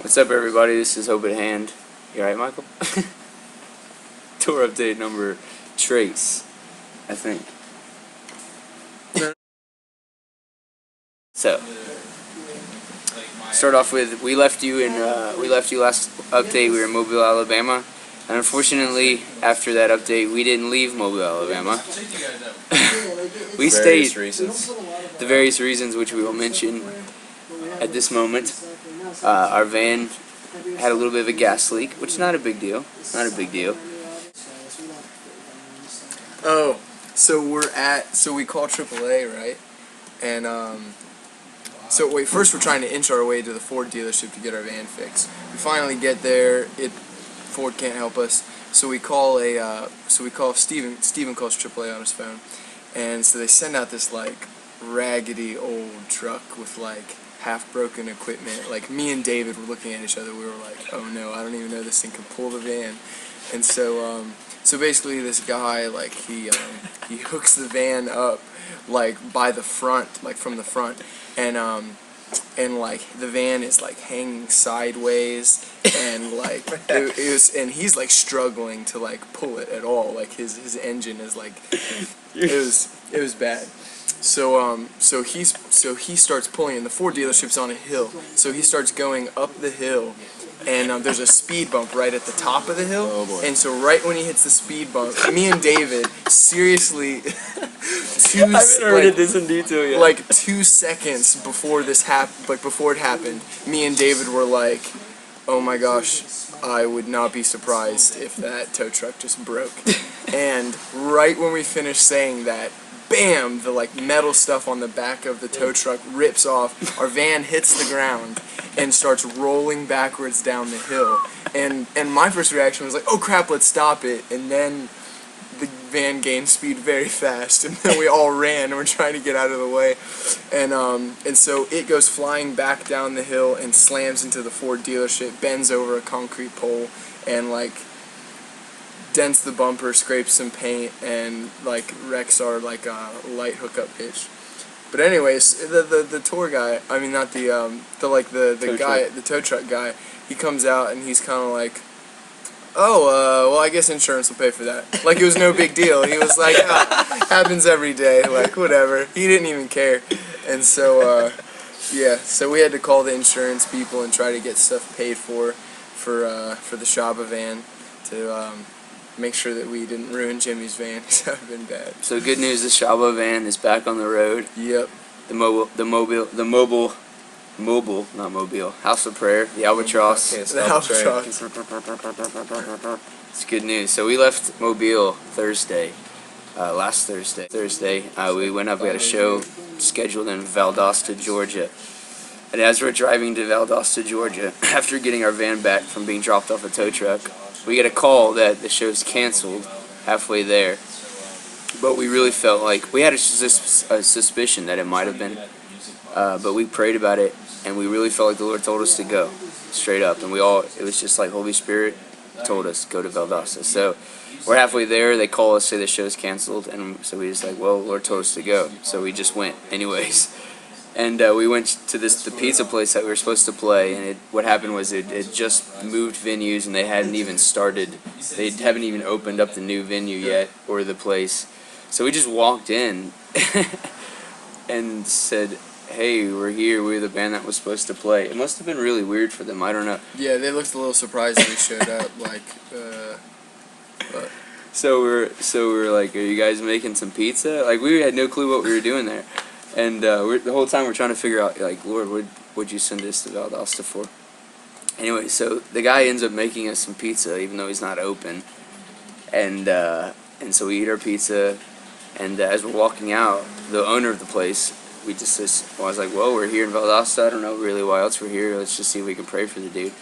What's up, everybody? This is Hope at Hand. You alright, Michael? Tour update number trace, I think. So, start off with we left you last update. We were in Mobile, Alabama, and unfortunately, after that update, we didn't leave Mobile, Alabama. We stayed. The various reasons, which we will mention at this moment. Our van had a little bit of a gas leak, which is not a big deal. Not a big deal. Oh, so we call AAA, right? And first we're trying to inch our way to the Ford dealership to get our van fixed. We finally get there. Ford can't help us, so we call Steven. Steven calls AAA on his phone, and so they send out this like raggedy old truck with like half-broken equipment. Like, me and David were looking at each other. We were like, oh no, I don't even know this thing can pull the van. And so basically this guy, like, he hooks the van up like by the front, like from the front, and like the van is like hanging sideways, and like and he's like struggling to like pull it at all. Like his engine is like it was bad. So he starts pulling, and the Ford dealership's on a hill. So he starts going up the hill, and there's a speed bump right at the top of the hill. Oh boy. And so right when he hits the speed bump, me and David, seriously, I haven't heard this in detail yet. Like 2 seconds before before it happened, me and David were like, oh my gosh, I would not be surprised if that tow truck just broke. And right when we finished saying that, bam! The like metal stuff on the back of the tow truck rips off. Our van hits the ground and starts rolling backwards down the hill. And my first reaction was like, oh crap, let's stop it. And then the van gained speed very fast, and then we all ran and we're trying to get out of the way. And so it goes flying back down the hill and slams into the Ford dealership, bends over a concrete pole, and like dents the bumper, scrapes some paint, and like wrecks our like light hookup hitch. But anyways, the tour guy, I mean not the tow truck guy, he comes out and he's kind of like, oh, well, I guess insurance will pay for that. Like, it was no big deal. He was like, oh, happens every day, like, whatever. He didn't even care. And so, yeah, so we had to call the insurance people and try to get stuff paid for the Shaba van to make sure that we didn't ruin Jimmy's van, because that would have been bad. So good news, the Shaba van is back on the road. Yep. The mobile, not Mobile, House of Prayer, the Albatross. The Albatross. It's good news. So we left Mobile Thursday, last Thursday. We went up, we had a show scheduled in Valdosta, Georgia. And as we're driving to Valdosta, Georgia, after getting our van back from being dropped off a tow truck, we get a call that the show's canceled halfway there. But we really felt like, we had a suspicion that it might have been, but we prayed about it, and we really felt like the Lord told us to go, straight up. And it was just like Holy Spirit told us, go to Valdosta. So we're halfway there, they call us, say the show's canceled, and so we just like, well, the Lord told us to go. So we just went anyways. And we went to the pizza place that we were supposed to play, and what happened was it just moved venues, and they haven't even opened up the new venue yet, or the place. So we just walked in and said, hey, we're here, we're the band that was supposed to play. It must have been really weird for them, I don't know. Yeah, they looked a little surprised when we showed up, like, but. So we're like, are you guys making some pizza? Like, we had no clue what we were doing there. And the whole time we're trying to figure out, like, Lord, what'd you send us to Valdosta for? Anyway, so the guy ends up making us some pizza, even though he's not open. And so we eat our pizza, and as we're walking out, the owner of the place, I was like, well, we're here in Valdosta, I don't know really why else we're here, let's just see if we can pray for the dude.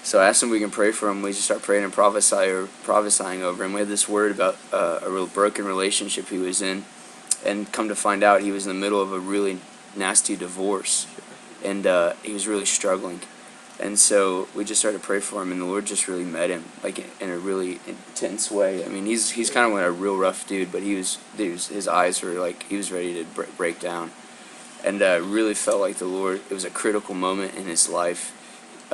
So I asked him if we can pray for him. We just start praying and prophesying over him. We had this word about a real broken relationship he was in, and come to find out he was in the middle of a really nasty divorce, and he was really struggling. And so we just started to pray for him, and the Lord just really met him, like in a really intense way. I mean, he's kind of like a real rough dude, but his eyes were like, he was ready to break down. And really felt like the Lord, it was a critical moment in his life.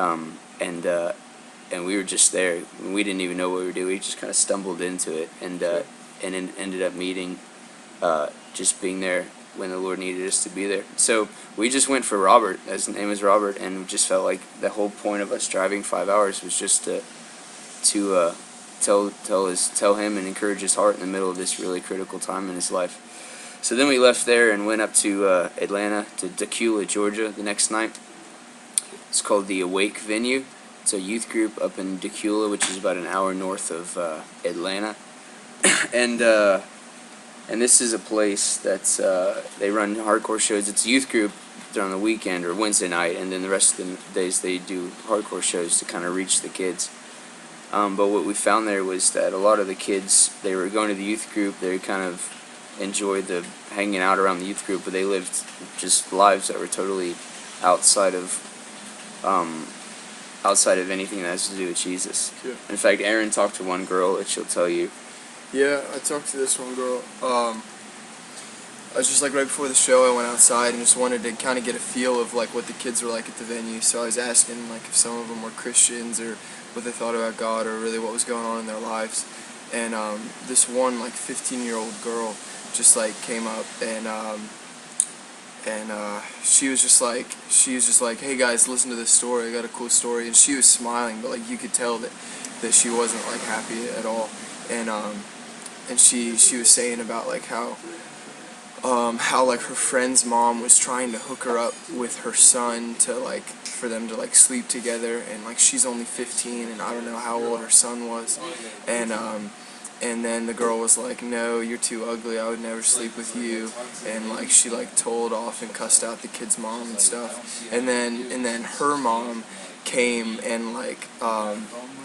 and we were just there. We didn't even know what we were doing. We just kind of stumbled into it, and ended up meeting, just being there when the Lord needed us to be there. So we just went for Robert, as his name was Robert, and just felt like the whole point of us driving 5 hours was just to tell him and encourage his heart in the middle of this really critical time in his life. So then we left there and went up to Atlanta, to Dacula, Georgia, the next night. It's called the Awake Venue. It's a youth group up in Dacula, which is about an hour north of Atlanta. And this is a place that's they run hardcore shows. It's a youth group during the weekend or Wednesday night, and then the rest of the days they do hardcore shows to kind of reach the kids. But what we found there was that a lot of the kids, they were going to the youth group, they kind of enjoyed the hanging out around the youth group, but they lived just lives that were totally outside of anything that has to do with Jesus. Yeah. In fact, Erin talked to one girl that she'll tell you. Yeah, I talked to this one girl. I was just like right before the show, I went outside and just wanted to kind of get a feel of like what the kids were like at the venue. So I was asking like if some of them were Christians or what they thought about God or really what was going on in their lives. And this one like 15-year-old girl just like came up and she was just like, hey guys, listen to this story. I got a cool story. And she was smiling, but like you could tell that she wasn't like happy at all. And she was saying about like how like her friend's mom was trying to hook her up with her son to like for them to like sleep together, and like she's only 15 and I don't know how old her son was, and then the girl was like, no, you're too ugly, I would never sleep with you, and like she like told off and cussed out the kid's mom and stuff, and then her mom came and like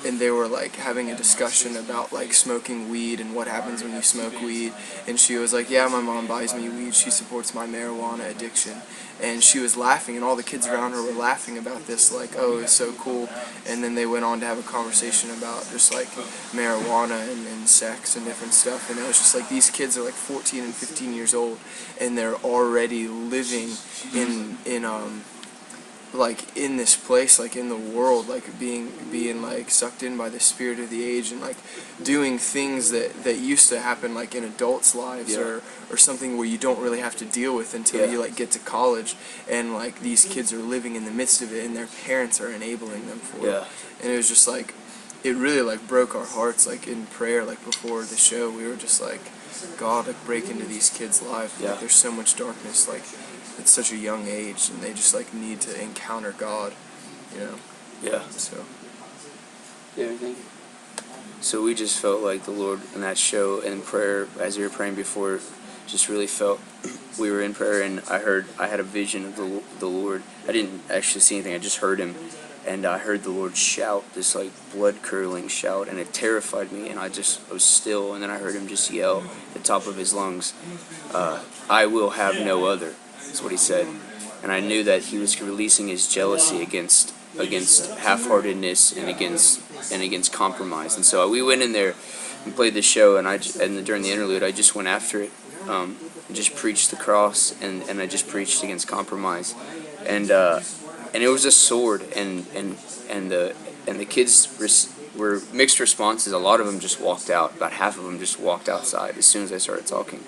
and they were like having a discussion about like smoking weed and what happens when you smoke weed, and she was like, yeah, my mom buys me weed, she supports my marijuana addiction, and she was laughing and all the kids around her were laughing about this, like, oh, it's so cool. And then they went on to have a conversation about just like marijuana and sex and different stuff, and it was just like these kids are like 14 and 15 years old and they're already living in like in this place, like in the world, like being like sucked in by the spirit of the age, and like doing things that used to happen like in adults' lives, Yeah. or something where you don't really have to deal with until you like get to college, and like these kids are living in the midst of it and their parents are enabling them for it. And it was just like, it really like broke our hearts, like in prayer, like before the show we were just like, God, like break into these kids' lives. Like there's so much darkness, like at such a young age, and they just like need to encounter God, you know. So So we just felt like the Lord in that show and prayer, as we were praying before, just really felt we were in prayer, and I had a vision of the Lord. I didn't actually see anything, I just heard him, and I heard the Lord shout this like blood curdling shout, and it terrified me, and I was still, and then I heard him just yell at the top of his lungs, I will have no other. That's what he said, and I knew that he was releasing his jealousy against half-heartedness and against compromise. And so we went in there and played the show, and during the interlude I just went after it, and just preached the cross, and I just preached against compromise, and it was a sword, and the kids were mixed responses. A lot of them just walked out. About half of them just walked outside as soon as I started talking.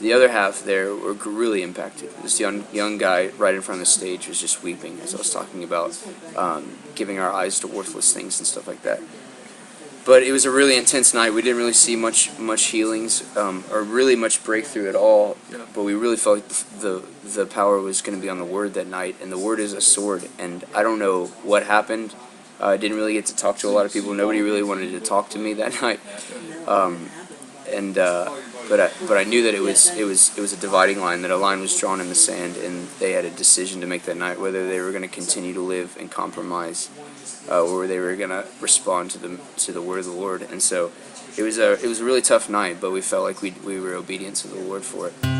The other half there were really impacted. This young guy right in front of the stage was just weeping as I was talking about giving our eyes to worthless things and stuff like that. But it was a really intense night. We didn't really see much healings or really much breakthrough at all. But we really felt like the power was going to be on the Word that night, and the Word is a sword. And I don't know what happened. I didn't really get to talk to a lot of people. Nobody really wanted to talk to me that night. But I knew that it was a dividing line, that a line was drawn in the sand, and they had a decision to make that night, whether they were going to continue to live in compromise, or they were going to respond to the word of the Lord. And so it was a really tough night, but we felt like we were obedient to the Lord for it.